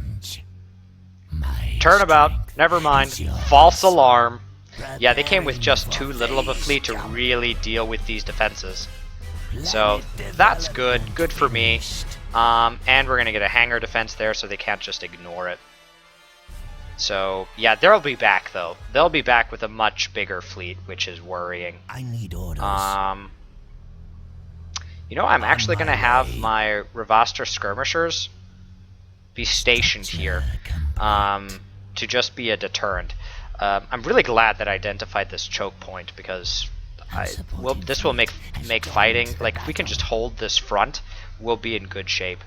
S1: Turnabout. Never mind. False alarm. Yeah, they came with just too little of a fleet to really deal with these defenses. So, that's good. Good for me. And we're gonna get a hangar defense there, so they can't just ignore it. So yeah, they'll be back though. They'll be back with a much bigger fleet, which is worrying.
S2: I need orders.
S1: You know, I'm actually gonna have my Ravaster skirmishers be stationed here, to just be a deterrent. I'm really glad that I identified this choke point, because this will make fighting, like, if we can just hold this front, we'll be in good shape.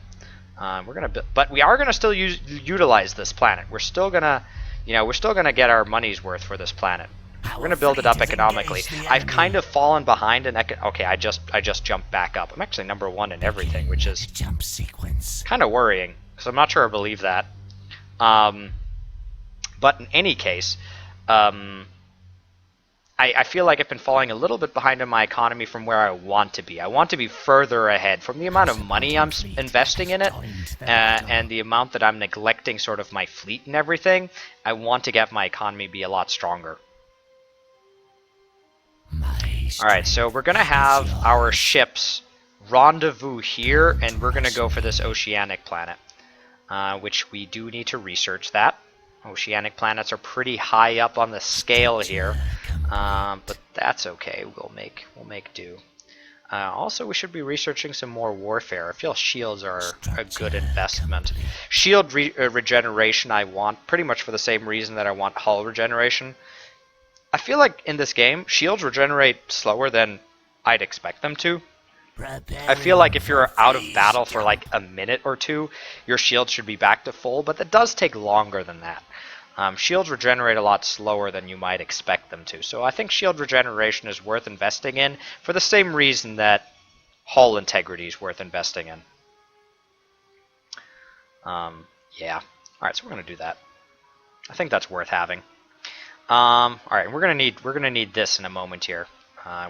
S1: But we are gonna still utilize this planet. We're still gonna, we're still gonna get our money's worth for this planet. We're gonna build it up economically. I've kind of fallen behind in okay, I just jumped back up. I'm actually #1 in everything, which is kind of worrying, because I'm not sure I believe that. But in any case, I feel like I've been falling a little bit behind in my economy from where I want to be. I want to be further ahead from the amount of money I'm investing in it, and the amount that I'm neglecting sort of my fleet and everything. I want to get my economy be a lot stronger. Alright, so we're going to have our ships rendezvous here, and we're going to go for this oceanic planet, which we do need to research that. Oceanic planets are pretty high up on the scale here, but that's okay. We'll make do. Also, we should be researching some more warfare. I feel shields are a good investment. Shield regeneration I want, pretty much for the same reason that I want hull regeneration. I feel like in this game, shields regenerate slower than I'd expect them to. I feel like if you're out of battle for like a minute or two, your shield should be back to full, but that does take longer than that. Shields regenerate a lot slower than you might expect them to, so I think shield regeneration is worth investing in for the same reason that hull integrity is worth investing in. Yeah. Alright, so we're going to do that. I think that's worth having. Alright, we're gonna need this in a moment here.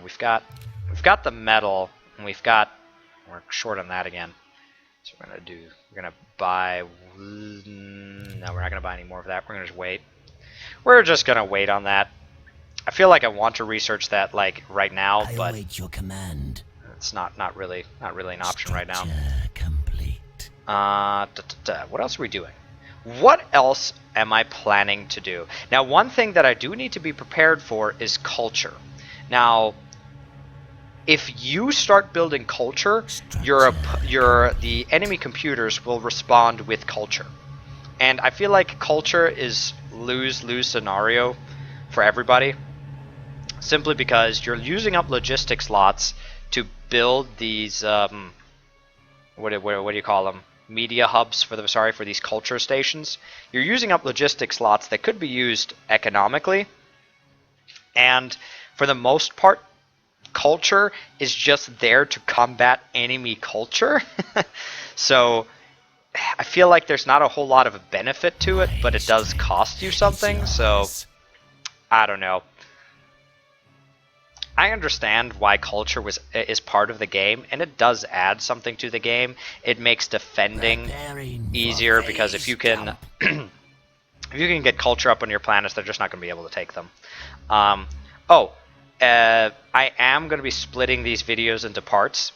S1: We've got the metal, and we're short on that again. So we're gonna buy, no, we're not gonna buy any more of that. We're gonna just wait. We're just gonna wait on that. I feel like I want to research that like right now, but
S2: your command.
S1: It's not really an option right now.
S2: Complete.
S1: What else are we doing? What else am I planning to do? Now, one thing that I do need to be prepared for is culture. Now, if you start building culture, the enemy computers will respond with culture. And I feel like culture is lose-lose scenario for everybody, simply because you're using up logistics slots to build these what do you call them? Media hubs for these culture stations. You're using up logistic slots that could be used economically, and for the most part, culture is just there to combat enemy culture. So I feel like there's not a whole lot of a benefit to it, but it does cost you something, so I don't know. I understand why culture is part of the game, and it does add something to the game. It makes defending easier, because if you can if you can get culture up on your planets, they're just not going to be able to take them. I am going to be splitting these videos into parts,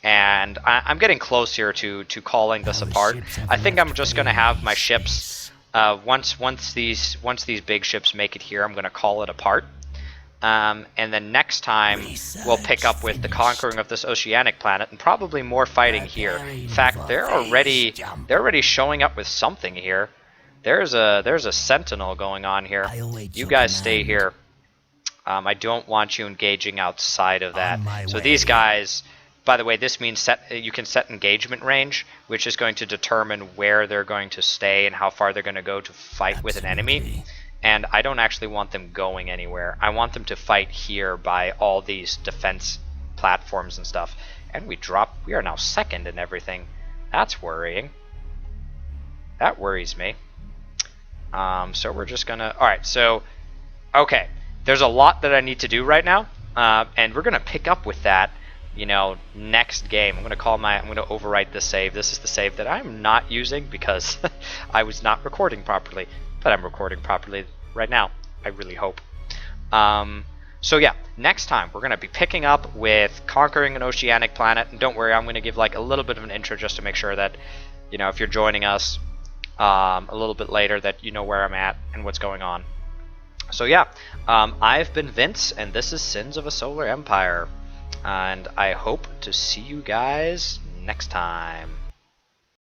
S1: and I'm getting close here to calling this apart. I think I'm just going to have my ships once these big ships make it here, I'm going to call it apart. And then next time we'll pick up with the conquering of this oceanic planet, and probably more fighting here. In fact, they're already showing up with something here. There's a sentinel going on here. You guys stay here. I don't want you engaging outside of that. So these guys, by the way, this means you can set engagement range, which is going to determine where they're going to stay and how far they're going to go to fight with an enemy. And I don't actually want them going anywhere. I want them to fight here by all these defense platforms and stuff. And we are now second in everything. That's worrying. That worries me. So we're just gonna, alright, so, okay. There's a lot that I need to do right now. And we're gonna pick up with that, next game. I'm gonna overwrite this save. This is the save that I'm not using because I was not recording properly. But I'm recording properly right now, I really hope. So yeah, next time we're going to be picking up with conquering an oceanic planet. And don't worry, I'm going to give like a little bit of an intro just to make sure that, you know, if you're joining us a little bit later, that you know where I'm at and what's going on. So yeah, I've been Vince, and this is Sins of a Solar Empire. And I hope to see you guys next time.